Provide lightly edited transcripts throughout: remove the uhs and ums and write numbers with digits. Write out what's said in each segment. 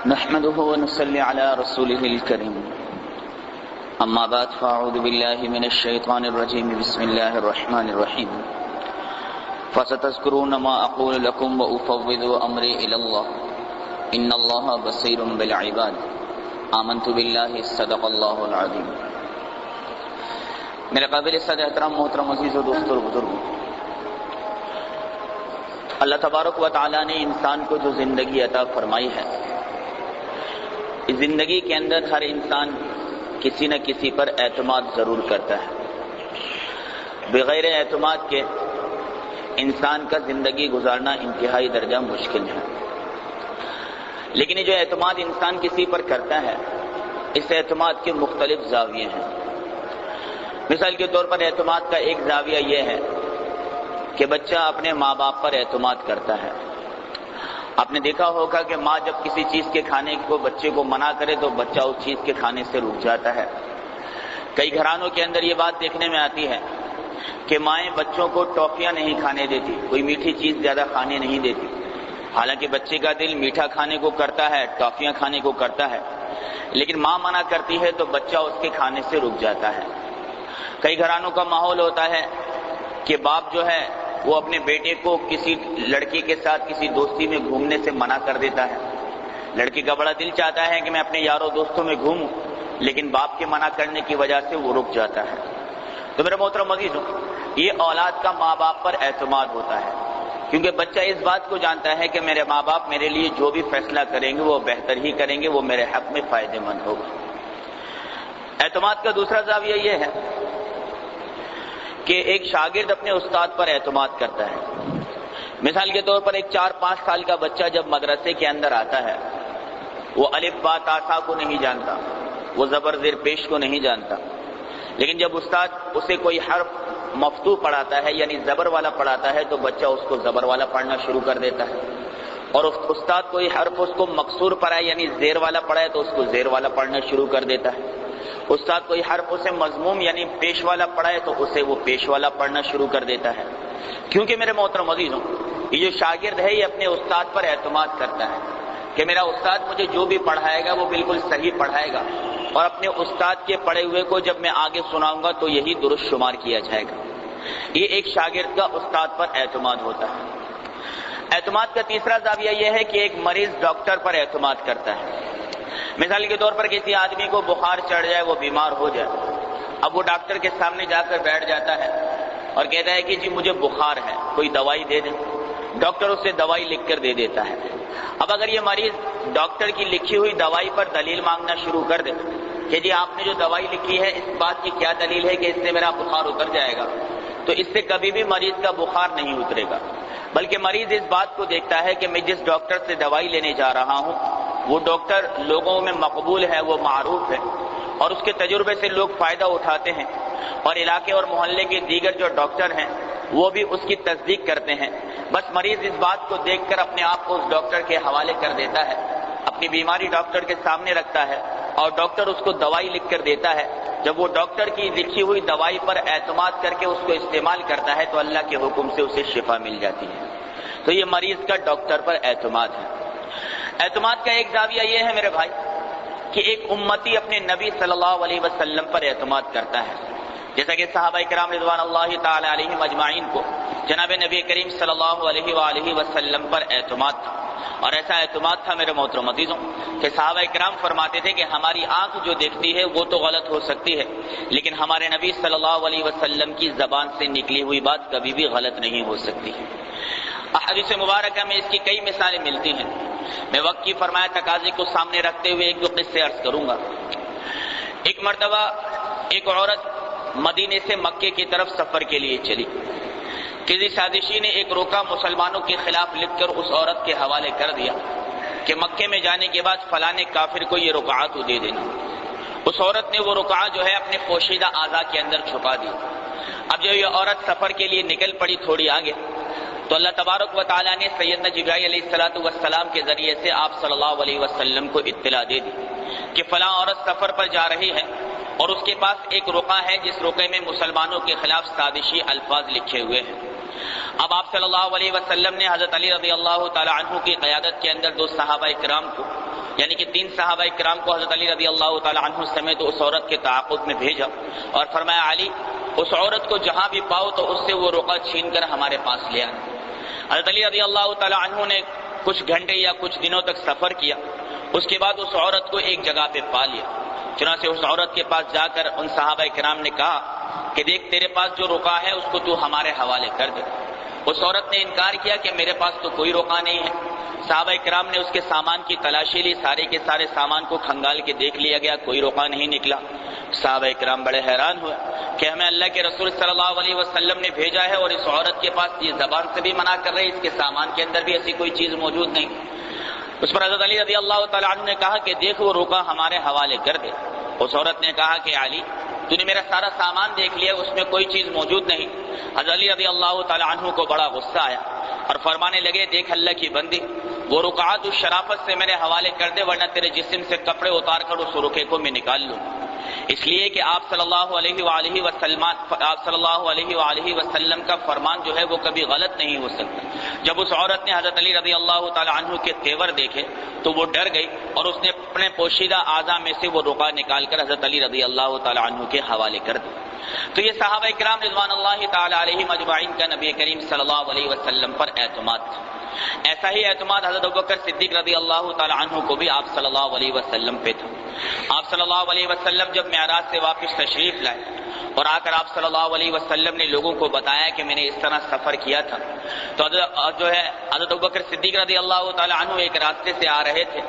نحمده ونصلي على رسوله الكريم اما بعد فاعوذ بالله من الشيطان الرجيم بسم الله الرحمن الرحيم فستذكرون ما اقول لكم وافوض امري الى الله ان الله بصير بالعباد آمنت بالله صدق الله العظيم۔ میرے قابل صد احترام محترم عزیز و دوستو اور بزرگوں، اللہ تبارک و تعالی نے انسان کو جو زندگی عطا فرمائی ہے، اس زندگی کے اندر ہر انسان کسی نہ کسی پر اعتماد ضرور کرتا ہے۔ بغیر اعتماد کے انسان کا زندگی گزارنا انتہائی درجہ مشکل ہے، لیکن یہ جو اعتماد انسان کسی پر کرتا ہے، اس اعتماد کے مختلف زاویے ہیں۔ مثال کے طور پر اعتماد کا ایک زاویہ یہ ہے کہ بچہ اپنے ماں باپ پر اعتماد کرتا ہے۔ آپ نے دیکھا ہوگا کہ ماں جب کسی چیز کے کھانے کو بچے کو منع کرے تو بچہ اس چیز کے کھانے سے رک جاتا ہے۔ کئی گھرانوں کے اندر یہ بات دیکھنے میں آتی ہے کہ مائیں بچوں کو ٹافیاں نہیں کھانے دیتی، کوئی میٹھی چیز زیادہ کھانے نہیں دیتی، حالانکہ بچے کا دل میٹھا کھانے کو کرتا ہے، ٹافیاں کھانے کو کرتا ہے، لیکن ماں منع کرتی ہے تو بچہ اس کے کھانے سے رک جاتا ہے۔ کئی گھرانوں کا ماحول ہوتا ہے کہ باپ جو ہے وہ اپنے بیٹے کو کسی لڑکی کے ساتھ کسی دوستی میں گھومنے سے منع کر دیتا ہے۔ لڑکی کا بڑا دل چاہتا ہے کہ میں اپنے یاروں دوستوں میں گھوموں، لیکن باپ کے منع کرنے کی وجہ سے وہ رک جاتا ہے۔ تو میرے محترم عزیزوں، یہ اولاد کا ماں باپ پر اعتماد ہوتا ہے، کیونکہ بچہ اس بات کو جانتا ہے کہ میرے ماں باپ میرے لیے جو بھی فیصلہ کریں گے وہ بہتر ہی کریں گے، وہ میرے حق میں فائدہ مند ہوگا۔ اعتماد کا دوسرا زاویہ یہ ہے کہ ایک شاگرد اپنے استاد پر اعتماد کرتا ہے۔ مثال کے طور پر ایک 4-5 سال کا بچہ جب مدرسے کے اندر آتا ہے، وہ الف با تا سا کو نہیں جانتا، وہ زبر زیر پیش کو نہیں جانتا، لیکن جب استاد اسے کوئی حرف مفتوح پڑھاتا ہے یعنی زبر والا پڑھاتا ہے تو بچہ اس کو زبر والا پڑھنا شروع کر دیتا ہے، اور استاد کوئی حرف اس کو مکسور پڑھائے یعنی زیر والا پڑھائے تو اس کو زیر والا پڑھنا شروع کر دیتا ہے۔ استاد کوئی حرف اسے مضموم یعنی پیش والا پڑھائے تو اسے وہ پیش والا پڑھنا شروع کر دیتا ہے۔ کیونکہ میرے محترم عزیزوں، یہ جو شاگرد ہے یہ اپنے استاد پر اعتماد کرتا ہے کہ میرا استاد مجھے جو بھی پڑھائے گا وہ بالکل صحیح پڑھائے گا، اور اپنے استاد کے پڑھے ہوئے کو جب میں آگے سناؤں گا تو یہی درست شمار کیا جائے گا۔ یہ ایک شاگرد کا استاد پر اعتماد ہوتا ہے۔ اعتماد کا تیسرا زاویہ یہ ہے کہ ایک مریض ڈاکٹر پر اعتماد کرتا ہے۔ مثال کے طور پر کسی آدمی کو بخار چڑھ جائے، وہ بیمار ہو جائے، اب وہ ڈاکٹر کے سامنے جا کر بیٹھ جاتا ہے اور کہتا ہے کہ جی مجھے بخار ہے، کوئی دوائی دے دیں۔ ڈاکٹر اسے دوائی لکھ کر دے دیتا ہے۔ اب اگر یہ مریض ڈاکٹر کی لکھی ہوئی دوائی پر دلیل مانگنا شروع کر دے کہ جی آپ نے جو دوائی لکھی ہے اس بات کی کیا دلیل ہے کہ اس سے میرا بخار اتر جائے گا، تو اس سے کبھی بھی مریض کا بخار نہیں اترے گا، بلکہ مریض اس بات کو دیکھتا ہے کہ میں جس ڈاکٹر سے دوائی لینے جا رہا ہوں وہ ڈاکٹر لوگوں میں مقبول ہے، وہ معروف ہے، اور اس کے تجربے سے لوگ فائدہ اٹھاتے ہیں، اور علاقے اور محلے کے دیگر جو ڈاکٹر ہیں وہ بھی اس کی تصدیق کرتے ہیں۔ بس مریض اس بات کو دیکھ کر اپنے آپ کو اس ڈاکٹر کے حوالے کر دیتا ہے، اپنی بیماری ڈاکٹر کے سامنے رکھتا ہے، اور ڈاکٹر اس کو دوائی لکھ کر دیتا ہے۔ جب وہ ڈاکٹر کی لکھی ہوئی دوائی پر اعتماد کر کے اس کو استعمال کرتا ہے تو اللہ کے حکم سے اسے شفا مل جاتی ہے۔ تو یہ مریض کا ڈاکٹر پر اعتماد ہے۔ اعتماد کا ایک زاویہ یہ ہے میرے بھائی کہ ایک امتی اپنے نبی صلی اللہ علیہ وسلم پر اعتماد کرتا ہے، جیسا کہ صحابہ کرام رضوان اللہ تعالی علیہم اجمعین کو جناب نبی کریم صلی اللہ علیہ وآلہ وسلم پر اعتماد تھا، اور ایسا اعتماد تھا میرے محترم عزیزوں کہ صحابہ کرام فرماتے تھے کہ ہماری آنکھ جو دیکھتی ہے وہ تو غلط ہو سکتی ہے، لیکن ہمارے نبی صلی اللہ علیہ وسلم کی زبان سے نکلی ہوئی بات کبھی بھی غلط نہیں ہو سکتی۔ احادیث مبارکہ میں اس کی کئی مثالیں ملتی ہیں، میں وقت کی فرمایا تقاضے کو سامنے رکھتے ہوئے ایک دو قصے عرض کروں گا۔ ایک مرتبہ ایک عورت مدینے سے مکے کی طرف سفر کے لیے چلی، کسی سازشی نے ایک روکا مسلمانوں کے خلاف لکھ کر اس عورت کے حوالے کر دیا کہ مکے میں جانے کے بعد فلاں کافر کو یہ رکعہ تو دے دینا۔ اس عورت نے وہ رکعہ جو ہے اپنے پوشیدہ اعضاء کے اندر چھپا دی۔ اب جو یہ عورت سفر کے لیے نکل پڑی تھوڑی آگے، تو اللہ تبارک و تعالیٰ نے سیدنا جبرائیل علیہ السلام کے ذریعے سے آپ صلی اللہ علیہ وسلم کو اطلاع دے دی کہ فلاں عورت سفر پر جا رہی ہے اور اس کے پاس ایک رقعہ ہے جس رقعے میں مسلمانوں کے خلاف سازشی الفاظ لکھے ہوئے ہیں۔ اب آپ صلی اللہ علیہ وسلم نے حضرت علی رضی اللہ تعالی عنہ کی قیادت کے اندر 2 صحابہ کرام کو، یعنی کہ 3 صحابہ کرام کو حضرت علی رضی اللہ تعالی عنہ سمیت اس عورت کے تعاقب میں بھیجا اور فرمایا علی اس عورت کو جہاں بھی پاؤ تو اس سے وہ رقعہ چھین کر ہمارے پاس لے آنا۔ حضرت علی رضی اللہ تعالی عنہ نے کچھ گھنٹے یا کچھ دنوں تک سفر کیا، اس کے بعد اس عورت کو ایک جگہ پہ پا لیا۔ چنانچہ اس عورت کے پاس جا کر ان صحابہ کرام نے کہا کہ دیکھ تیرے پاس جو رقعہ ہے اس کو تو ہمارے حوالے کر دے۔ اس عورت نے انکار کیا کہ میرے پاس تو کوئی رقعہ نہیں ہے۔ صحابہ کرام نے اس کے سامان کی تلاشی لی، سارے کے سارے سامان کو کھنگال کے دیکھ لیا گیا، کوئی رقعہ نہیں نکلا۔ صحابہ کرام بڑے حیران ہوئے کہ ہمیں اللہ کے رسول صلی اللہ علیہ وسلم نے بھیجا ہے اور اس عورت کے پاس یہ زبان سے بھی منع کر رہے، اس کے سامان کے اندر بھی ایسی کوئی چیز موجود نہیں۔ اس پر حضرت علی رضی اللہ تعالی عنہ نے کہا کہ دیکھ وہ رقعہ ہمارے حوالے کر دے۔ اس عورت نے کہا کہ علی تو نے میرا سارا سامان دیکھ لیا، اس میں کوئی چیز موجود نہیں۔ حضرت علی رضی اللہ تعالی عنہ کو بڑا غصہ آیا اور فرمانے لگے دیکھ اللہ کی بندی، وہ رقعہ تو شرافت سے میرے حوالے کر دے ورنہ تیرے جسم سے کپڑے اتار کر اس رقعے کو میں نکال لوں۔ اس لیے کہ آپ صلی اللہ علیہ وسلم کا فرمان جو ہے وہ کبھی غلط نہیں ہو سکتا۔ جب اس عورت نے حضرت علی رضی اللہ تعالی عنہ کے تیور دیکھے تو وہ ڈر گئی اور اس نے اپنے پوشیدہ اعضاء میں سے وہ رقعہ نکال کر حضرت علی رضی اللہ تعالی عنہ کے حوالے کر دیا۔ تو یہ صحابہ کرام رضوان اللہ تعالی علیہم اجمعین کا نبی کریم صلی اللہ علیہ وسلم پر اعتماد تھا۔ ایسا ہی اعتماد حضرت ابوبکر صدیق رضی اللہ تعالی عنہ کو بھی آپ صلی اللہ علیہ وسلم پہ تھا۔ آپ صلی اللہ علیہ وسلم جب معراج سے واپس تشریف لائے اور آ کر آپ صلی اللہ علیہ وسلم نے لوگوں کو بتایا کہ میں نے اس طرح سفر کیا تھا، تو حضرت ابوبکر صدیق رضی اللہ تعالی عنہ ایک راستے سے آ رہے تھے،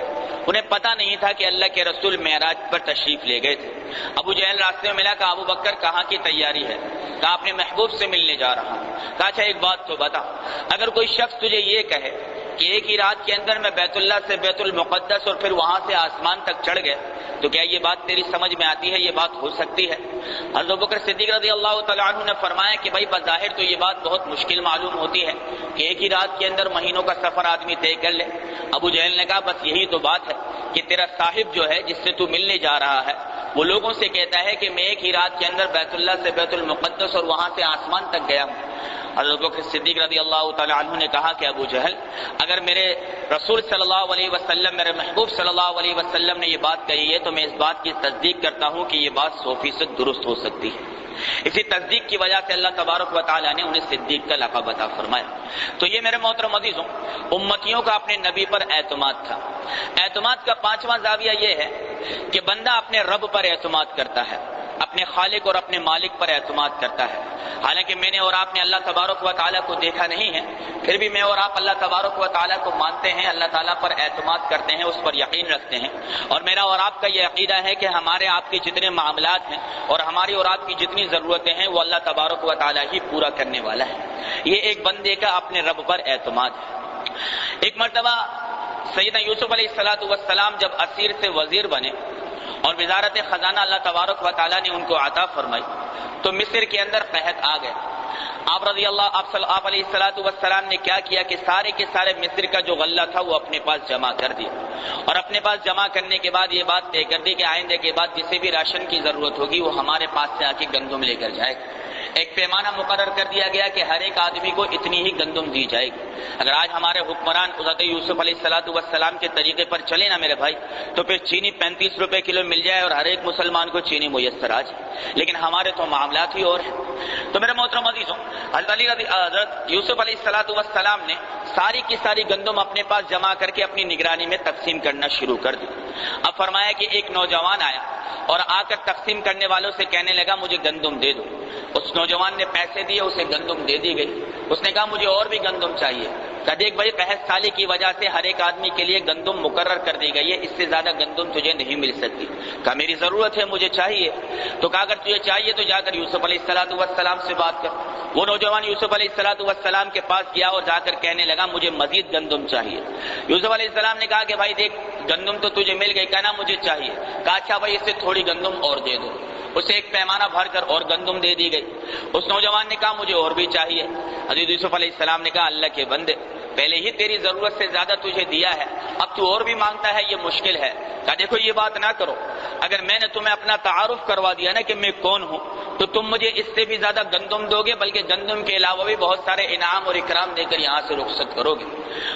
انہیں پتہ نہیں تھا کہ اللہ کے رسول معراج پر تشریف لے گئے تھے۔ ابو جہل راستے میں ملا، کہا ابو بکر کہاں کی تیاری ہے؟ کہا اپنے محبوب سے ملنے جا رہا ہوں۔ کہا اچھا ایک بات تو بتا، اگر کوئی شخص تجھے یہ کہے کہ ایک ہی رات کے اندر میں بیت اللہ سے بیت المقدس اور پھر وہاں سے آسمان تک چڑھ گئے تو کیا یہ بات تیری سمجھ میں آتی ہے؟ یہ بات ہو سکتی ہے؟ حضرت ابوبکر صدیق رضی اللہ تعالی عنہ نے فرمایا کہ بھائی بظاہر تو یہ بات بہت مشکل معلوم ہوتی ہے کہ ایک ہی رات کے اندر مہینوں کا سفر آدمی طے کر لے۔ ابو جہل نے کہا بس یہی تو بات ہے کہ تیرا صاحب جو ہے جس سے تو ملنے جا رہا ہے وہ لوگوں سے کہتا ہے کہ میں ایک ہی رات کے اندر بیت اللہ سے بیت المقدس اور وہاں سے آسمان تک گیا ہوں۔ حضرت ابوبکر صدیق رضی اللہ تعالی عنہ نے کہا کہ ابو جہل اگر میرے رسول صلی اللہ علیہ وسلم، میرے محبوب صلی اللہ علیہ وسلم نے یہ بات کہی ہے تو میں اس بات کی تصدیق کرتا ہوں کہ یہ بات 100% درست ہو سکتی ہے۔ اسی تصدیق کی وجہ سے اللہ تبارک و تعالیٰ نے انہیں صدیق کا لقب عطا فرمایا۔ تو یہ میرے محترم عزیزوں، امتیوں کا اپنے نبی پر اعتماد تھا۔ اعتماد کا 5واں زاویہ یہ ہے کہ بندہ اپنے رب پر اعتماد کرتا ہے، اپنے خالق اور اپنے مالک پر اعتماد کرتا ہے۔ حالانکہ میں نے اور آپ نے اللہ تبارک و تعالیٰ کو دیکھا نہیں ہے، پھر بھی میں اور آپ اللہ تبارک و تعالیٰ کو مانتے ہیں، اللہ تعالیٰ پر اعتماد کرتے ہیں، اس پر یقین رکھتے ہیں۔ اور میرا اور آپ کا یہ عقیدہ ہے کہ ہمارے آپ کے جتنے معاملات ہیں اور ہماری اور آپ کی جتنی ضرورتیں ہیں وہ اللہ تبارک و تعالیٰ ہی پورا کرنے والا ہے۔ یہ ایک بندے کا اپنے رب پر اعتماد ہے۔ ایک مرتبہ سیدنا یوسف علیہ السلام جب اسیر سے وزیر بنے اور وزارت خزانہ اللہ تبارک و تعالیٰ نے ان کو عطا فرمائی تو مصر کے اندر قحط آ گئے۔ آپ علیہ السلام نے کیا کیا کہ سارے کے سارے مصر کا جو غلہ تھا وہ اپنے پاس جمع کر دیا، اور اپنے پاس جمع کرنے کے بعد یہ بات طے کر دی کہ آئندے کے بعد جسے بھی راشن کی ضرورت ہوگی وہ ہمارے پاس سے آ کے گندم لے کر جائے گا۔ ایک پیمانہ مقرر کر دیا گیا کہ ہر ایک آدمی کو اتنی ہی گندم دی جائے گی۔ اگر آج ہمارے حکمران حضرت یوسف علیہ السلام کے طریقے پر چلے نا میرے بھائی تو پھر چینی 35 روپے کلو مل جائے اور ہر ایک مسلمان کو چینی میسر آ جائے، لیکن ہمارے تو معاملات ہی اور ہیں۔ تو میرے محترم عزیزوں، حضرت یوسف علیہ السلام نے ساری کی ساری گندم اپنے پاس جمع کر کے اپنی نگرانی میں تقسیم کرنا شروع کر دی۔ اب فرمایا کہ ایک نوجوان آیا اور آ کر تقسیم کرنے والوں سے کہنے لگا مجھے گندم دے دو۔ اس نوجوان نے پیسے دیے، اسے گندم دے دی گئی۔ اس نے کہا مجھے اور بھی گندم چاہیے۔ کہا دیکھ بھائی قحط سالی کی وجہ سے ہر ایک آدمی کے لیے گندم مقرر کر دی گئی ہے، اس سے زیادہ گندم تجھے نہیں مل سکتی۔ کہا میری ضرورت ہے، مجھے چاہیے۔ تو کہا اگر تجھے چاہیے تو جا کر یوسف علیہ السلام سے بات کر۔ وہ نوجوان یوسف علیہ السلام کے پاس گیا اور جا کر کہنے لگا مجھے مزید گندم چاہیے۔ یوسف علیہ السلام نے کہا کہ بھائی دیکھ گندم تو تجھے مل گئی، کہنا مجھے چاہیے۔ کہا اچھا بھائی اس سے تھوڑی گندم اور دے دو۔ اسے ایک پیمانہ بھر کر اور گندم دے دی گئی۔ اس نوجوان نے کہا مجھے اور بھی چاہیے۔ حضرت یوسف علیہ السلام نے کہا اللہ کے بندے پہلے ہی تیری ضرورت سے زیادہ تجھے دیا ہے، اب تو اور بھی مانگتا ہے، یہ مشکل ہے۔ کہا دیکھو یہ بات نہ کرو، اگر میں نے تمہیں اپنا تعارف کروا دیا نا کہ میں کون ہوں، تو تم مجھے اس سے بھی زیادہ گندم دو گے، بلکہ گندم کے علاوہ بھی بہت سارے انعام اور اکرام دے کر یہاں سے رخصت کرو گے۔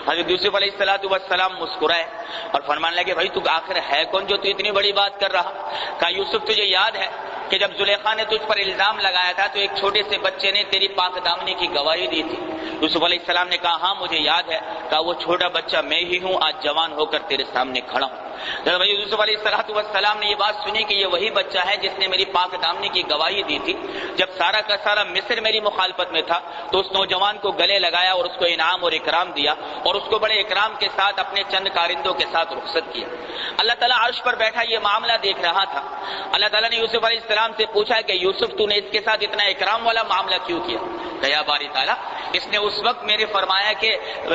حضرت یوسف علیہ السلام مسکرائے اور فرمانے لگے بھائی تو آخر ہے کون جو تو اتنی بڑی بات کر رہا؟ کہا یوسف تجھے یاد ہے کہ جب زلیخا نے تجھ پر الزام لگایا تھا تو ایک چھوٹے سے بچے نے تیری پاک دامنی کی گواہی دی تھی؟ یوسف علیہ السلام نے کہا ہاں مجھے یاد ہے۔ کہا وہ چھوٹا بچہ میں ہی ہوں، آج جوان ہو کر تیرے سامنے کھڑا ہوں۔ جب یوسف علیہ السلام نے یہ بات سنی کہ یہ وہی بچہ ہے جس نے میری پاک دامنی کی گواہی دی تھی، جب سارا کا سارا مصر میری مخالفت میں تھا تو اس نوجوان کو گلے لگایا اور اس کو انعام اور اکرام دیا اور اس کو بڑے اکرام کے ساتھ اپنے چند کارندوں کے ساتھ رخصت کیا۔ اللہ تعالیٰ عرش پر بیٹھا یہ معاملہ دیکھ رہا تھا۔ اللہ تعالیٰ نے یوسف علیہ السلام سے پوچھا کہ یوسف تو نے اس کے ساتھ اتنا اکرام والا معاملہ کیوں کیا؟ یا باری تعالیٰ اس نے اس وقت میرے فرمایا کہ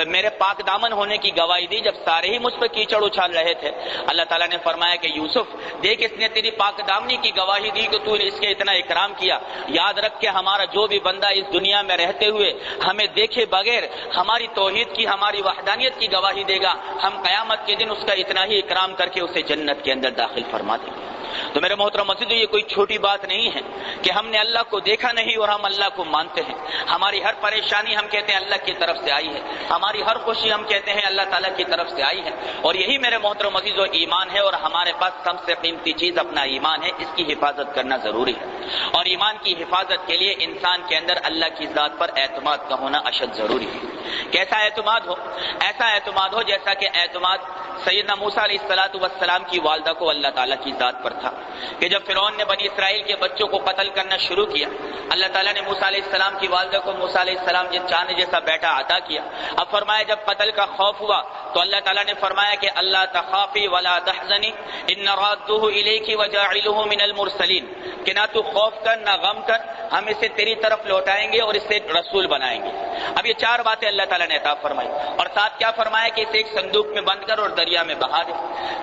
میرے پاک دامن ہونے کی گواہی دی جب سارے ہی مجھ پر کیچڑ اچھال رہے تھے۔ اللہ تعالیٰ نے فرمایا کہ یوسف دیکھ اس نے تیری پاک دامنی کی گواہی دی کہ تو نے اس کے اتنا اکرام کیا، یاد رکھ کہ ہمارا جو بھی بندہ اس دنیا میں رہتے ہوئے ہمیں دیکھے بغیر ہماری توحید کی ہماری وحدانیت کی گواہی دے گا، ہم قیامت کے دن اس کا اتنا ہی اکرام کر کے اسے جنت کے اندر داخل فرما دیں گے۔ تو میرے محترم مسجد یہ کوئی چھوٹی بات نہیں ہے کہ ہم نے اللہ کو دیکھا نہیں اور ہم اللہ کو مانتے ہیں۔ ہماری ہر پریشانی ہم کہتے ہیں اللہ کی طرف سے آئی ہے، ہماری ہر خوشی ہم کہتے ہیں اللہ تعالیٰ کی طرف سے آئی ہے، اور یہی میرے محترم مسجد ایمان ہے، اور ہمارے پاس سب سے قیمتی چیز اپنا ایمان ہے، اس کی حفاظت کرنا ضروری ہے، اور ایمان کی حفاظت کے لیے انسان کے اندر اللہ کی ذات پر اعتماد کا ہونا اشد ضروری ہے۔ کیسا اعتماد ہو؟ ایسا اعتماد ہو جیسا کہ اعتماد سیدنا موسیٰ علیہ السلام کی والدہ کو اللہ تعالیٰ کی ذات پر تھا کہ جب فرعون نے بنی اسرائیل کے بچوں کو قتل کرنا شروع کیا، اللہ تعالیٰ نے موسیٰ علیہ السلام کی والدہ کو موسیٰ علیہ السلام جن چاند جیسا بیٹا عطا کیا۔ اب فرمایا جب قتل کا خوف ہوا تو اللہ تعالیٰ نے فرمایا کہ اللہ تخافی ولا تحزنی ان رادوہ الیک وجاعلہ من المرسلین، کہ نہ تو خوف کر نہ غم کر، ہم اسے تیری طرف لوٹائیں گے اور اسے رسول بنائیں گے۔ اب یہ چار باتیں اللہ تعالیٰ نے عطا فرمائی، اور ساتھ کیا فرمایا کہ اسے ایک صندوق میں بند کر اور دریا میں بہا دے۔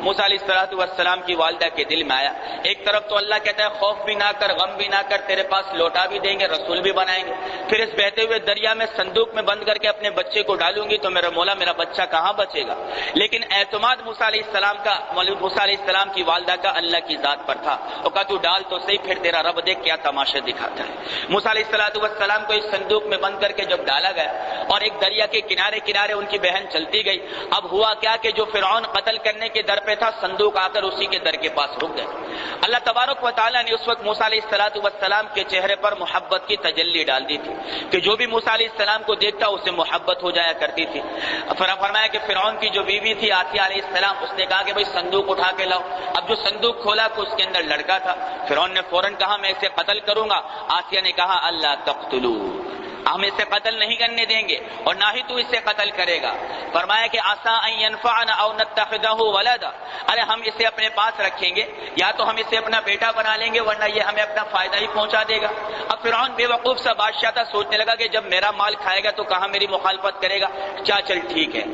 موسیٰ علیہ السلام کی والدہ کے دل میں آیا، ایک طرف تو اللہ کہتا ہے خوف بھی نہ کر غم بھی نہ کر، تیرے پاس لوٹا بھی دیں گے رسول بھی بنائیں گے، پھر اس بہتے ہوئے دریا میں صندوق میں بند کر کے اپنے بچے کو ڈالوں گی تو میرا مولا میرا بچہ کہاں بچے گا؟ لیکن اعتماد موسیٰ علیہ السلام کی والدہ کا اللہ کی ذات پر تھا، وہ کہا تو ڈال تو صحیح، پھر تیرا رب دیکھ کیا تماشا دکھاتا ہے۔ موسیٰ علیہ السلام کو اس صندوق میں بند کر کے جب ڈالا گیا اور ایک دریا کے کنارے کنارے ان کی بہن چلتی گئی، اب ہوا کیا کہ جو فرعون قتل کرنے کے در پہ تھا صندوق آ کر اسی کے در کے پاس رک گئے۔ اللہ تبارک و تعالیٰ نے اس وقت موسیٰ علیہ السلام کے چہرے پر محبت کی تجلی ڈال دی تھی کہ جو بھی موسیٰ علیہ السلام کو دیکھتا اسے محبت ہو جایا کرتی تھی۔ فرمایا کہ فرعون کی جو بیوی تھی آسیہ علیہ السلام، اس نے کہا کہ بھئی صندوق اٹھا کے لاؤ۔ اب جو صندوق کھولا تو اس کے اندر لڑکا تھا، فرعون نے فوراً کہا میں اسے قتل کروں گا۔ آسیہ نے کہا اللہ تقتلوا، ہم اسے قتل نہیں کرنے دیں گے اور نہ ہی تو اسے قتل کرے گا۔ فرمایا کہ عسیٰ ان ینفعنا او نتخذہ ولدا، ارے ہم اسے اپنے پاس رکھیں گے یا تو ہم اسے اپنا بیٹا بنا لیں گے ورنہ یہ ہمیں اپنا فائدہ ہی پہنچا دے گا۔ اب فرعون بے وقوف سا بادشاہ تھا، سوچنے لگا کہ جب میرا مال کھائے گا تو کہاں میری مخالفت کرے گا، چل ٹھیک ہے۔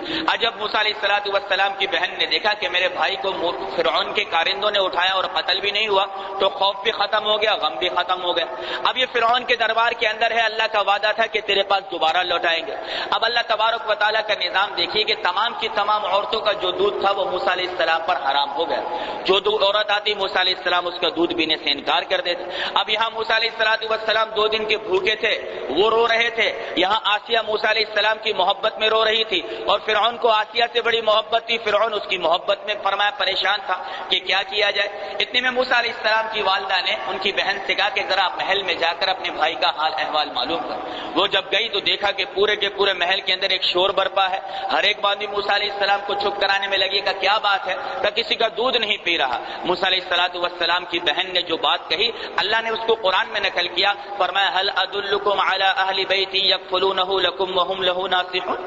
جب موسیٰ علیہ السلام کی بہن نے دیکھا کہ میرے بھائی کو فرعون کے کارندوں نے اٹھایا اور قتل بھی نہیں ہوا تو خوف بھی ختم ہو گیا، غم بھی ختم ہو گیا۔ اب یہ فرعون کے دربار کے اندر ہے، اللہ کا وعدہ تھا کہ تیرے پاس دوبارہ لوٹائیں گے۔ اب اللہ تبارک و تعالیٰ کا نظام دیکھیے کہ تمام کی تمام عورتوں کا جو دودھ تھا وہ موسیٰ علیہ السلام پر حرام ہو گیا۔ جو عورت آتی موسیٰ علیہ السلام اس کا دودھ پینے سے انکار کر دیتے۔ اب یہاں موسیٰ علیہ السلام 2 دن کے بھوکے تھے، وہ رو رہے تھے، یہاں آسیہ موسیٰ علیہ السلام کی محبت میں رو رہی تھی اور فرعون کو آسیہ سے بڑی محبت تھی، فرعون اس کی محبت میں فرمایا پریشان تھا کہ کیا کیا جائے۔ اتنے میں موسیٰ علیہ السلام کی والدہ نے ان کی بہن سے کہا کہ ذرا محل میں جا کر اپنے بھائی کا حال احوال معلوم کر۔ وہ جب گئی تو دیکھا کہ پورے کے پورے محل کے اندر ایک شور برپا ہے، ہر ایک بات بھی موسیٰ علیہ السلام کو چپ کرانے میں لگی کہ کیا بات ہے، کہ کسی کا دودھ نہیں پی رہا۔ موسیٰ علیہ السلام کی بہن نے جو بات کہی اللہ نے اس کو قرآن میں نقل کیا، فرمایا هل ادلکم علی اہل بیت یکفلونہ لکم وہم لہ ناصحون،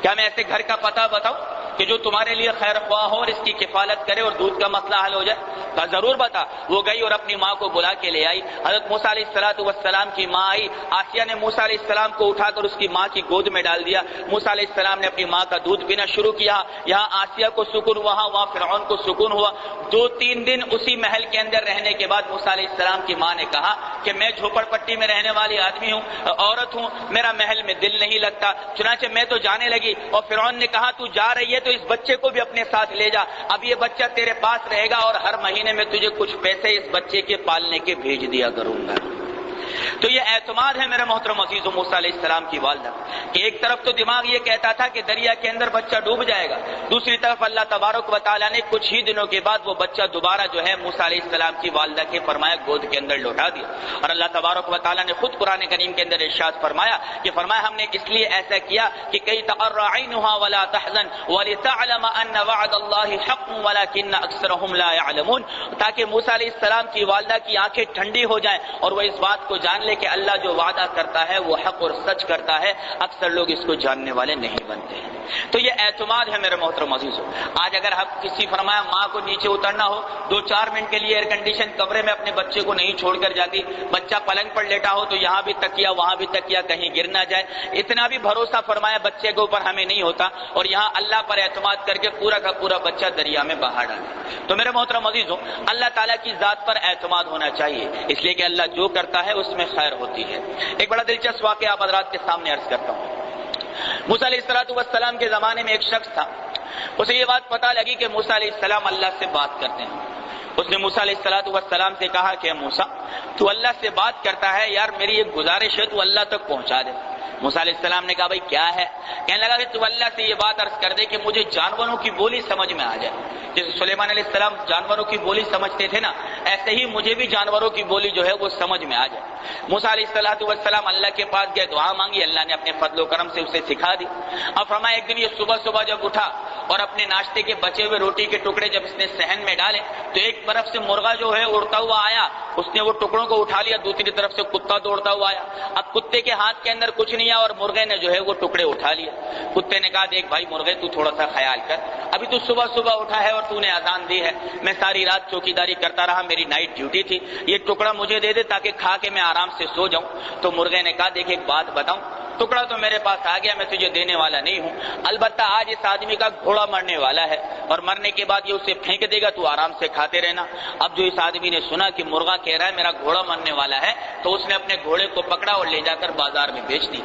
کیا میں ایسے گھر کا پتہ بتاؤں کہ جو تمہارے لیے خیر خواہ ہو اور اس کی کفالت کرے اور دودھ کا مسئلہ حل ہو جائے؟ کہا ضرور بتا۔ وہ گئی اور اپنی ماں کو بلا کے لے آئی۔ حضرت موسیٰ علیہ السلام کی ماں آئی، آسیہ نے موسیٰ علیہ السلام کو اٹھا کر اس کی ماں کی گود میں ڈال دیا۔ موسیٰ علیہ السلام نے اپنی ماں کا دودھ پینا شروع کیا۔ یہاں آسیہ کو سکون ہوا، وہاں فرعون کو سکون ہوا۔ 2-3 دن اسی محل کے اندر رہنے کے بعد موسیٰ علیہ السلام کی ماں نے کہا کہ میں جھوپڑ پٹی میں رہنے والی آدمی ہوں، عورت ہوں، میرا محل میں دل نہیں لگتا، چنانچہ میں تو جانے لگی۔ اور فرعون نے کہا تو جا رہی ہے تو اس بچے کو بھی اپنے ساتھ لے جا، اب یہ بچہ تیرے پاس رہے گا اور ہر مہینے میں تجھے کچھ پیسے اس بچے کے پالنے کے بھیج دیا کروں گا۔ تو یہ اعتماد ہے میرے محترم عزیزو موسیٰ علیہ السلام کی والدہ کہ ایک طرف تو دماغ یہ کہتا تھا کہ دریا کے اندر بچہ ڈوب جائے گا، دوسری طرف اللہ تبارک و تعالیٰ نے کچھ ہی دنوں کے بعد وہ بچہ دوبارہ جو ہے موسیٰ علیہ السلام کی والدہ کے فرمایا گود کے اندر لوٹا دیا۔ اور اللہ تبارک و تعالیٰ نے خود قرآن کریم کے اندر ارشاد فرمایا کہ ہم نے اس لیے ایسا کیا کہ کئی تقر عینھا ولا تحزن ولتعلم ان وعد اللہ حق ولکن اکثرهم لا يعلمون، تاکہ موسیٰ علیہ السلام کی والدہ کی آنکھیں ٹھنڈی ہو جائیں اور وہ اس بات کو جان لے کہ اللہ جو وعدہ کرتا ہے وہ حق اور سچ کرتا ہے، اکثر لوگ اس کو جاننے والے نہیں بنتے ہیں۔ تو یہ اعتماد ہے میرے محترم عزیزو۔ آج اگر کسی فرمایا ماں کو نیچے اترنا ہو 2-4 منٹ کے لیے ایئر کنڈیشن کمرے میں اپنے بچے کو نہیں چھوڑ کر جاتی، بچہ پلنگ پر لیٹا ہو تو یہاں بھی تکیا وہاں بھی تکیا، کہیں گر نہ جائے، اتنا بھی بھروسہ فرمایا بچے کے اوپر ہمیں نہیں ہوتا، اور یہاں اللہ پر اعتماد کر کے پورا کا پورا بچہ دریا میں بہا ڈالے۔ تو میرے محترم عزیزو، اللہ تعالیٰ کی ذات پر اعتماد ہونا چاہیے، اس لیے کہ اللہ جو کرتا ہے اس میں خیر ہوتی ہے۔ ایک بڑا دلچسپ واقعہ آپ حضرات کے سامنے عرض کرتا ہوں۔ موسیٰ علیہ السلام کے زمانے میں ایک شخص تھا، اسے یہ بات پتہ لگی کہ موسیٰ علیہ السلام اللہ سے بات کرتے ہیں۔ اس نے موسیٰ علیہ السلام سے کہا کہ موسیٰ تو اللہ سے بات کرتا ہے، یار میری ایک گزارش ہے، تو اللہ تک پہنچا دے۔ موسیٰ علیہ السلام نے کہا بھائی کیا ہے؟ کہنے لگا کہ تو اللہ سے یہ بات عرض کر دے کہ مجھے جانوروں کی بولی سمجھ میں آ جائے، جیسے سلیمان علیہ السلام جانوروں کی بولی سمجھتے تھے نا، ایسے ہی مجھے بھی جانوروں کی بولی جو ہے وہ سمجھ میں آ جائے۔ موسیٰ علیہ السلام اللہ کے پاس گئے، دعا مانگی، اللہ نے اپنے فضل و کرم سے اسے سکھا دی۔ اب فرمایا ایک دن یہ صبح جب اٹھا اور اپنے ناشتے کے بچے ہوئے روٹی کے ٹکڑے جب اس نے صحن میں ڈالے تو ایک طرف سے مرغا جو ہے اڑتا ہوا آیا، اس نے وہ ٹکڑوں کو اٹھا لیا، دوسری طرف سے کتا دوڑتا ہوا آیا۔ اب کتے کے ہاتھ کے اندر کچھ نہیں ہے اور مرغے نے جو ہے وہ ٹکڑے اٹھا لیا۔ کتے نے کہا دیکھ بھائی مرغے تو تھوڑا سا خیال کر، ابھی تو صبح اٹھا ہے اور تو نے اذان دی ہے، میں ساری رات چوکیداری کرتا رہا، میری نائٹ ڈیوٹی تھی، یہ ٹکڑا مجھے دے دے تاکہ کھا کے میں آرام سے سو جاؤں۔ تو مرغے نے کہا دیکھ ایک بات بتاؤں، ٹکڑا تو میرے پاس آ گیا، میں تجھے دینے والا نہیں ہوں، البتہ آج اس آدمی کا گھوڑا مرنے والا ہے اور مرنے کے بعد یہ اسے پھینک دے گا، تو آرام سے کھاتے رہنا۔ اب جو اس آدمی نے سنا کہ مرغا کہہ رہا ہے میرا گھوڑا مرنے والا ہے، تو اس نے اپنے گھوڑے کو پکڑا اور لے جا کر بازار میں بیچ دی،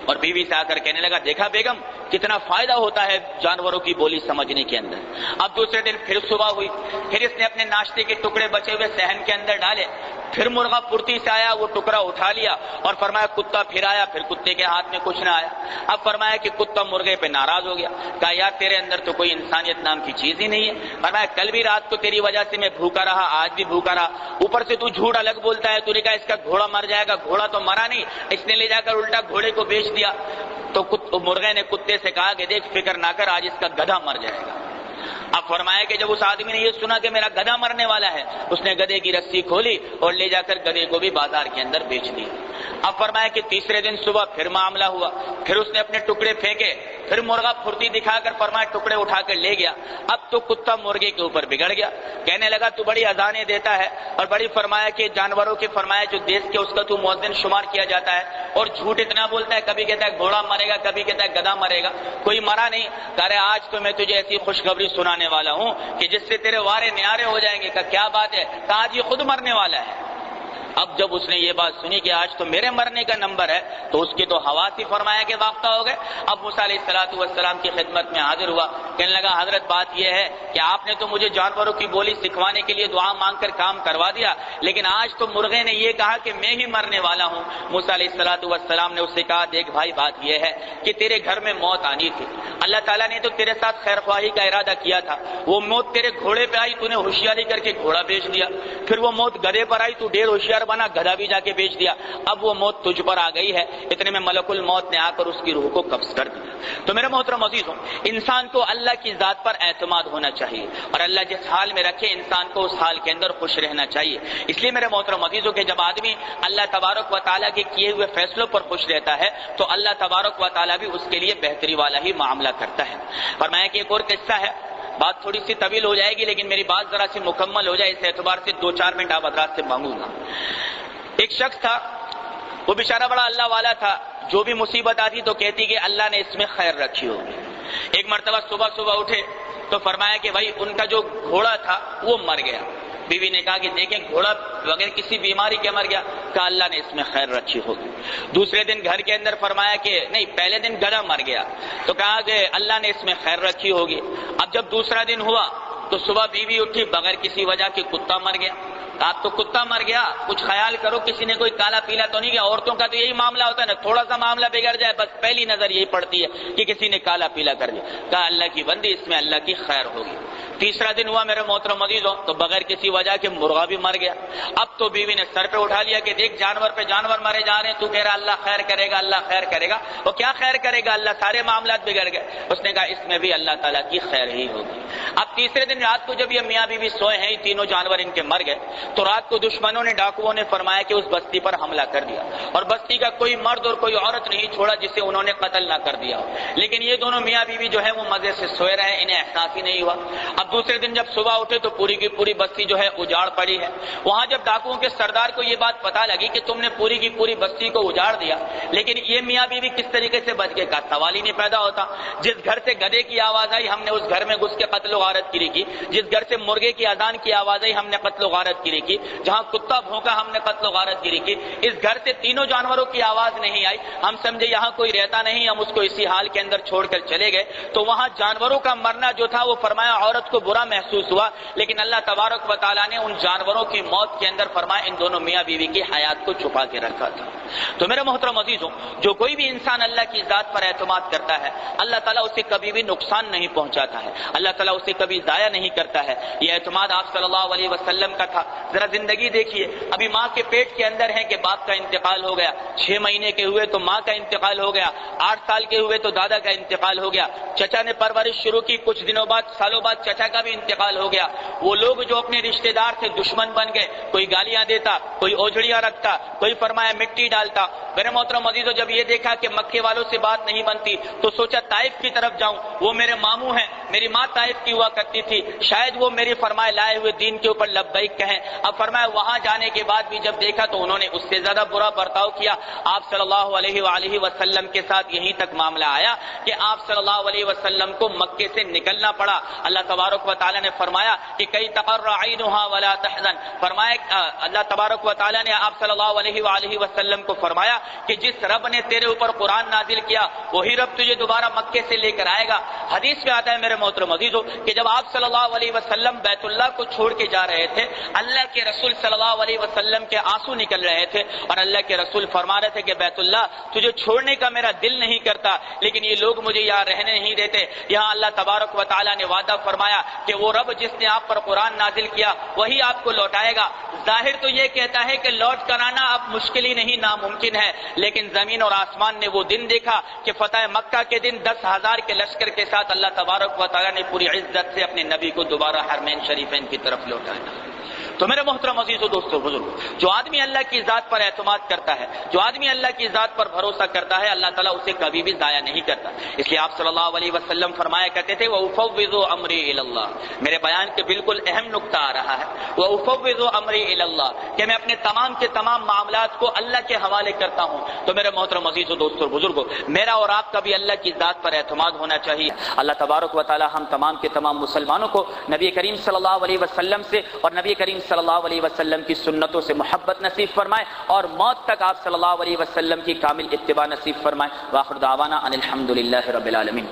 اور بیوی سے آ کر کہنے لگا دیکھا بیگم کتنا فائدہ ہوتا ہے جانوروں کی بولی سمجھنے کے اندر۔ اب دوسرے دن پھر صبح ہوئی، پھر اس نے اپنے ناشتے کے ٹکڑے بچے ہوئے صحن کے اندر ڈالے، پھر مرغا پھرتی سے آیا، وہ ٹکڑا اٹھا لیا اور فرمایا کتا پھر آیا، پھر کتے کے ہاتھ میں کچھ نہ آیا۔ اب فرمایا کہ کتا مرغے پہ ناراض ہو گیا، کہا یار تیرے اندر تو کوئی انسانیت نام کی چیز ہی نہیں ہے، فرمایا کل بھی رات کو تیری وجہ سے میں بھوکا رہا، آج بھی بھوکا رہا، اوپر سے تو جھوٹ الگ بولتا ہے، تو نے کہا اس کا گھوڑا مر جائے گا، گھوڑا تو مرا نہیں، اس نے لے جا کر الٹا گھوڑے کو بیچ دیا۔ تو مرغے نے کتے سے کہا کہ دیکھ فکر نہ کر، آج اس کا گدھا مر جائے گا۔ اب فرمایا کہ جب اس آدمی نے یہ سنا کہ میرا گدھا مرنے والا ہے، اس نے گدھے کی رسی کھولی اور لے جا کر گدھے کو بھی بازار کے اندر بیچ دی۔ اب فرمایا کہ تیسرے دن صبح پھر معاملہ ہوا، پھر اس نے اپنے ٹکڑے پھینکے، پھر مرغا پھرتی دکھا کر فرمایا ٹکڑے اٹھا کر لے گیا۔ اب تو کتا مرغے کے اوپر بگڑ گیا، کہنے لگا تو بڑی اذانیں دیتا ہے اور بڑی فرمایا کہ جانوروں کے فرمایا جو دیش کے اس کا تو مؤذن شمار کیا جاتا ہے، اور جھوٹ اتنا بولتا ہے، کبھی کہتا ہے گھوڑا مرے گا، کبھی کہتا ہے گدھا مرے گا، کوئی مرا نہیں۔ کہہ رہے آج تو میں تجھے ایسی خوشخبری سنانے والا ہوں کہ جس سے تیرے وارے نیارے ہو جائیں گے۔ کہا کیا بات ہے؟ کہا آج یہ خود مرنے والا ہے۔ اب جب اس نے یہ بات سنی کہ آج تو میرے مرنے کا نمبر ہے، تو اس کی تو حواس ہی فرمایا کہ واقع ہو گئے۔ اب موسیٰ علیہ السلام کی خدمت میں حاضر ہوا، کہنے لگا حضرت بات یہ ہے کہ آپ نے تو مجھے جانوروں کی بولی سکھوانے کے لیے دعا مانگ کر کام کروا دیا، لیکن آج تو مرغے نے یہ کہا کہ میں ہی مرنے والا ہوں۔ موسیٰ علیہ السلام نے اس سے کہا دیکھ بھائی بات یہ ہے کہ تیرے گھر میں موت آنی تھی، اللہ تعالیٰ نے تو تیرے ساتھ خیر خواہی کا ارادہ کیا تھا، وہ موت تیرے گھوڑے پہ آئی، تو نے ہوشیاری کر کے گھوڑا بیچ دیا، پھر وہ موت گدھے پر آئی، تو ڈھیر ہوشیار خنجر بنا، گدھا بھی جا کے بیچ دیا، اب وہ موت تجھ پر آ گئی ہے، اتنے میں ملک الموت نے آ کر اس کی روح کو قبض کر دیا۔ تو میرے محترم عزیزوں، انسان کو اللہ کی ذات پر اعتماد ہونا چاہیے، اور اللہ جس حال میں رکھے انسان کو اس حال کے اندر خوش رہنا چاہیے۔ اس لیے میرے محترم عزیزوں کہ جب آدمی اللہ تبارک و تعالیٰ کے کیے ہوئے فیصلوں پر خوش رہتا ہے تو اللہ تبارک و تعالیٰ بھی اس کے لیے بہتری والا ہی معاملہ کرتا ہے۔ فرمایا کہ ایک اور قصہ ہے، بات تھوڑی سی طویل ہو جائے گی لیکن میری بات ذرا سی مکمل ہو جائے، اس اعتبار سے 2-4 منٹ آپ حضرات سے مانگوں گا۔ ایک شخص تھا، وہ بیچارہ بڑا اللہ والا تھا، جو بھی مصیبت آتی تو کہتی کہ اللہ نے اس میں خیر رکھی ہوگی۔ ایک مرتبہ صبح اٹھے تو فرمایا کہ بھائی ان کا جو گھوڑا تھا وہ مر گیا۔ بیوی نے کہا کہ دیکھیں گھوڑا بغیر کسی بیماری کے مر گیا، کہا اللہ نے اس میں خیر رکھی ہوگی۔ دوسرے دن گھر کے اندر فرمایا کہ نہیں، پہلے دن گدھا مر گیا تو کہا کہ اللہ نے اس میں خیر رکھی ہوگی۔ اب جب دوسرا دن ہوا تو صبح بیوی اٹھی، بغیر کسی وجہ کے کتا مر گیا۔ آپ تو کتا مر گیا، کچھ خیال کرو کسی نے کوئی کالا پیلا تو نہیں گیا؟ عورتوں کا تو یہی معاملہ ہوتا ہے نا، تھوڑا سا معاملہ بگڑ جائے بس پہلی نظر یہی پڑتی ہے کہ کسی نے کالا پیلا کر دیا۔ کہا اللہ کی بندی، اس میں اللہ کی خیر ہوگی۔ تیسرا دن ہوا میرے محترم عزیزوں تو بغیر کسی وجہ کے مرغا بھی مر گیا۔ اب تو بیوی نے سر پہ اٹھا لیا کہ دیکھ جانور پہ جانور مرے جا رہے ہیں، تو کہہ رہا اللہ خیر کرے گا، اللہ خیر کرے گا۔ وہ کیا خیر کرے گا، اللہ سارے معاملات بگڑ گئے۔ اس نے کہا اس میں بھی اللہ تعالیٰ کی خیر ہی ہوگی۔ اب تیسرے دن رات کو جب یہ میاں بیوی سوئے ہیں، تینوں جانور ان کے مر گئے، تو رات کو دشمنوں نے، ڈاکوؤں نے فرمایا کہ اس بستی پر حملہ کر دیا، اور بستی کا کوئی مرد اور کوئی عورت نہیں چھوڑا جسے انہوں نے قتل نہ کر دیا ہو۔ لیکن یہ دونوں میاں بیوی جو ہے وہ مزے سے سوئے رہے، انہیں احساس ہی نہیں ہوا۔ اب دوسرے دن جب صبح اٹھے تو پوری کی پوری بستی جو ہے اجاڑ پڑی ہے۔ وہاں جب ڈاکوؤں کے سردار کو یہ بات پتا لگی کہ تم نے پوری کی پوری بستی کو اجاڑ دیا، لیکن یہ میاں بیوی کس طریقے سے بچ گئے کا سوال ہی نہیں پیدا ہوتا۔ جس گھر سے گدھے کی آواز آئی ہم نے اس گھر میں گھس کے قتل و غارت گیری کی، جس گھر سے مرغے کی اذان کی آواز آئی ہم نے قتل و غارت گیری کی، جہاں کتا بھونکا ہم نے قتل و غارت گیری کی۔ اس گھر سے تینوں جانوروں کی آواز نہیں آئی، ہم سمجھے یہاں کوئی رہتا نہیں، ہم اس کو اسی حال کے اندر چھوڑ کر چلے گئے۔ تو وہاں جانوروں کا مرنا جو تھا وہ فرمایا عورت کو برا محسوس ہوا، لیکن اللہ تبارک و تعالیٰ نے ان جانوروں کی موت کے اندر فرمایا ان دونوں میاں بیوی کی حیات کو چھپا کے رکھا تھا۔ تو میرے محترم عزیزوں، جو کوئی بھی انسان اللہ کی ذات پر اعتماد کرتا ہے اللہ تعالیٰ اسے کبھی بھی نقصان نہیں پہنچاتا ہے، اللہ تعالیٰ اسے کبھی ضائع نہیں کرتا ہے۔ یہ اعتماد آپ صلی اللہ علیہ وسلم کا تھا۔ ذرا زندگی دیکھیے، ابھی ماں کے پیٹ کے اندر ہے کہ باپ کا انتقال ہو گیا، 6 مہینے کے ہوئے تو ماں کا انتقال ہو گیا، 8 سال کے ہوئے تو دادا کا انتقال ہو گیا، چچا نے پرورش شروع کی، کچھ دنوں بعد سالوں بعد چچا کا بھی انتقال ہو گیا۔ وہ لوگ جو اپنے رشتہ دار سے دشمن بن گئے، کوئی گالیاں دیتا، کوئی اوجھڑیاں رکھتا، کوئی فرمایا مٹی ڈالتا۔ میرے محترم عزیزوں، جب یہ دیکھا کہ مکے والوں سے بات نہیں بنتی تو سوچا طائف کی طرف جاؤں، وہ میرے ماموں ہیں، میری ماں طائف کی ہوا کرتی تھی، شاید وہ میری فرمائے لائے ہوئے دین کے اوپر لبیک کہیں۔ اب فرمایا وہاں جانے کے بعد بھی جب دیکھا تو انہوں نے اس سے زیادہ برا برتاؤ کیا۔ آپ صلی اللہ علیہ وآلہ وسلم کے ساتھ یہیں تک معاملہ آیا کہ آپ صلی اللہ علیہ وسلم کو مکے سے نکلنا پڑا۔ اللہ تبارک و تعالیٰ نے فرمایا کہ کئی تقر عینھا ولا تحزن، فرمایا اللہ تبارک و تعالیٰ نے آپ صلی اللہ علیہ وآلہ وسلم کو فرمایا کہ جس رب نے تیرے اوپر قرآن نازل کیا وہی رب تجھے دوبارہ مکے سے لے کر آئے گا۔ حدیث میں آتا ہے میرے محترم عزیزوں کہ جب آپ صلی اللہ علیہ وسلم بیت اللہ کو چھوڑ کے جا رہے تھے، اللہ کے رسول صلی اللہ علیہ وسلم کے آنسو نکل رہے تھے، اور اللہ کے رسول فرما رہے تھے کہ بیت اللہ تجھے چھوڑنے کا میرا دل نہیں کرتا، لیکن یہ لوگ مجھے یہاں رہنے نہیں دیتے۔ یہاں اللہ تبارک و تعالیٰ نے وعدہ فرمایا کہ وہ رب جس نے آپ پر قرآن نازل کیا وہی آپ کو لوٹائے گا۔ ظاہر تو یہ کہتا ہے کہ لوٹ کر آنا اب مشکل ہی نہیں، ناممکن ہے، لیکن زمین اور آسمان نے وہ دن دیکھا کہ فتح مکہ کے دن 10,000 کے لشکر کے ساتھ اللہ تبارک و تعالیٰ نے پوری عزت سے اپنے نبی کو دوبارہ حرمین شریفین کی طرف لوٹایا۔ تو میرے محترم عزیزو دوستو بزرگو، جو آدمی اللہ کی ذات پر اعتماد کرتا ہے، جو آدمی اللہ کی ذات پر بھروسہ کرتا ہے، اللہ تعالیٰ اسے کبھی بھی ضائع نہیں کرتا۔ اس لیے آپ صلی اللہ علیہ وسلم فرمایا کرتے تھے وَأُفَوِّضُ أَمْرِي إِلَى اللَّهِ، میرے بیان کے بالکل اہم نقطہ آ رہا ہے، وَأُفَوِّضُ أَمْرِي إِلَى اللَّهِ، کہ میں اپنے تمام کے تمام معاملات کو اللہ کے حوالے کرتا ہوں۔ تو میرے محترم عزیزو دوستو بزرگو، میرا اور آپ کا بھی اللہ کی ذات پر اعتماد ہونا چاہیے۔ اللہ تبارک و تعالیٰ ہم تمام کے تمام مسلمانوں کو نبی کریم صلی اللہ علیہ وسلم سے اور نبی کریم صلی اللہ علیہ وسلم کی سنتوں سے محبت نصیب فرمائے، اور موت تک آپ صلی اللہ علیہ وسلم کی کامل اتباع نصیب فرمائے۔ وآخر دعوانا ان الحمد للہ رب العالمین۔